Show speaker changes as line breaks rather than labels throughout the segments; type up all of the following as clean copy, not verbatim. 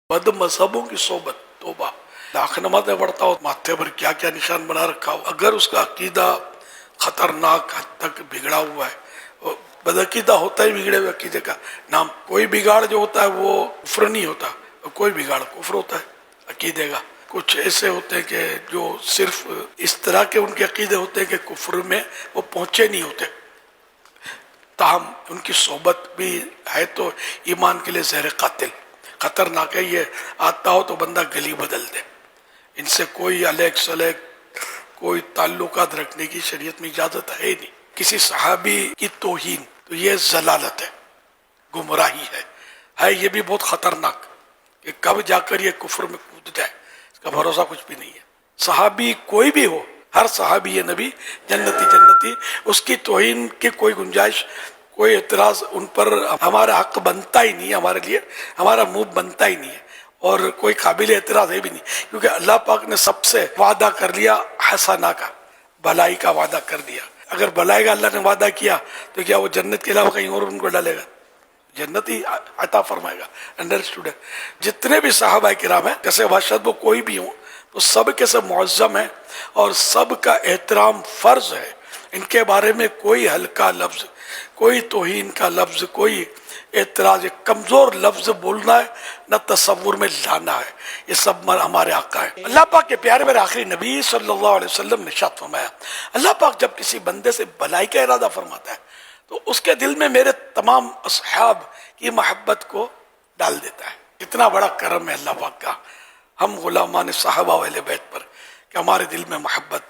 بد مذہبوں کی صحبت، توبہ. لاکھ نمازیں پڑھتا ہو، ماتھے پر کیا کیا نشان بنا رکھا ہو، اگر اس کا عقیدہ خطرناک حد تک بگڑا ہوا ہے. بدعقیدہ ہوتا ہے بگڑے ہوئے عقیدے کا نام. کوئی بگاڑ جو ہوتا ہے وہ کفر نہیں ہوتا، کوئی بگاڑ کفر ہوتا ہے عقیدے کا. کچھ ایسے ہوتے ہیں کہ جو صرف اس طرح کے ان کے عقیدے ہوتے ہیں کہ کفر میں وہ پہنچے نہیں ہوتے، تاہم ان کی صحبت بھی ہے تو ایمان کے لیے زہر قاتل، خطرناک ہے. یہ آتا ہو تو بندہ گلی بدل دے. ان سے کوئی علیق سلیق، کوئی تعلقات رکھنے کی شریعت میں اجازت ہے نہیں. کسی صحابی کی توہین تو یہ ضلالت ہے، گمراہی ہے یہ بھی بہت خطرناک کہ کب جا کر یہ کفر میں کود جائے، اس کا بھروسہ کچھ بھی نہیں ہے. صحابی کوئی بھی ہو، ہر صحابی یہ نبی جنتی، اس کی توہین کی کوئی گنجائش، کوئی اعتراض ان پر ہمارا حق بنتا ہی نہیں ہے، ہمارے لیے ہمارا منہ بنتا ہی نہیں ہے، اور کوئی قابل اعتراض ہے بھی نہیں. کیونکہ اللہ پاک نے سب سے وعدہ کر لیا حسنہ کا، بھلائی کا وعدہ کر دیا. اگر بھلائی کا اللہ نے وعدہ کیا تو کیا وہ جنت کے علاوہ کہیں اور ان کو ڈالے گا؟ جنت ہی عطا فرمائے گا. انڈرسٹوڈ ہے. جتنے بھی صحابہ کرام ہیں، جیسے باشد وہ کوئی بھی ہوں، تو سب کے سب معظم ہیں اور سب کا احترام فرض ہے. ان کے بارے میں کوئی ہلکا لفظ، کوئی توہین کا لفظ، کوئی اعتراض، ایک کمزور لفظ بولنا ہے نہ تصور میں لانا ہے. یہ سب ہمارے آقا ہے. اللہ پاک کے پیارے میرے آخری نبی صلی اللہ علیہ وسلم نے ارشاد فرمایا، اللہ پاک جب کسی بندے سے بھلائی کا ارادہ فرماتا ہے تو اس کے دل میں میرے تمام اصحاب کی محبت کو ڈال دیتا ہے. اتنا بڑا کرم ہے اللہ پاک کا ہم غلامان صحابہ والے بیت پر کہ ہمارے دل میں محبت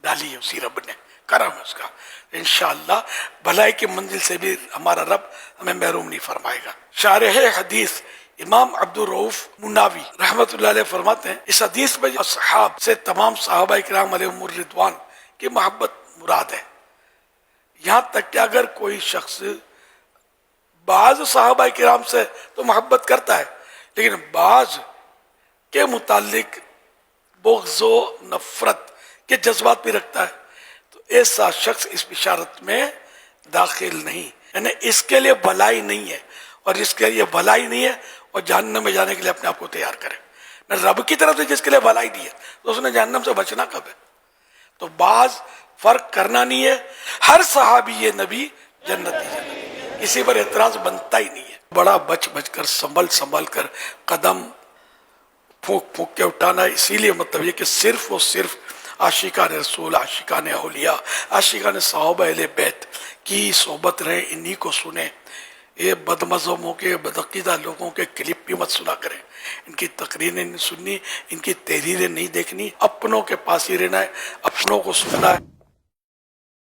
ڈالی ہے اسی رب نے. کرم ہے اس کا. انشاءاللہ بھلائی کی منزل سے بھی ہمارا رب ہمیں محروم نہیں فرمائے گا. شارح حدیث امام عبدالرؤف مناوی رحمت اللہ علیہ فرماتے ہیں، اس حدیث میں اصحاب سے تمام صحابہ کرام علیہم الرضوان کی محبت مراد ہے. یہاں تک کہ اگر کوئی شخص بعض صحابہ کرام سے تو محبت کرتا ہے لیکن بعض کے متعلق بغض و نفرت کے جذبات بھی رکھتا ہے تو ایسا شخص اس بشارت میں داخل نہیں. یعنی اس کے لیے بھلائی نہیں ہے، اور جس کے لیے بھلائی نہیں ہے اور جہنم میں جانے کے لیے اپنے آپ کو تیار کرے. نہ رب کی طرف سے جس کے لیے بھلائی نہیں ہے تو اس نے جہنم سے بچنا کب ہے؟ تو بعض فرق کرنا نہیں ہے. ہر صحابی یہ نبی جنتی، کسی پر اعتراض بنتا ہی نہیں ہے. بڑا بچ بچ کر، سنبھل کر قدم پھونک پھونک کے اٹھانا. اسی لیے مطلب یہ کہ صرف اور صرف عاشقان رسول، عاشقان اولیاء، عاشقان صحابہ اہل بیت کی صحبت رہے، انہی کو سنیں. یہ بد مذہبوں کے، بدعقیدہ لوگوں کے کلپ بھی مت سنا کریں. ان کی تقریریں نہیں سننی، ان کی تحریریں نہیں دیکھنی. اپنوں کے پاس ہی رہنا ہے، اپنوں کو سننا ہے.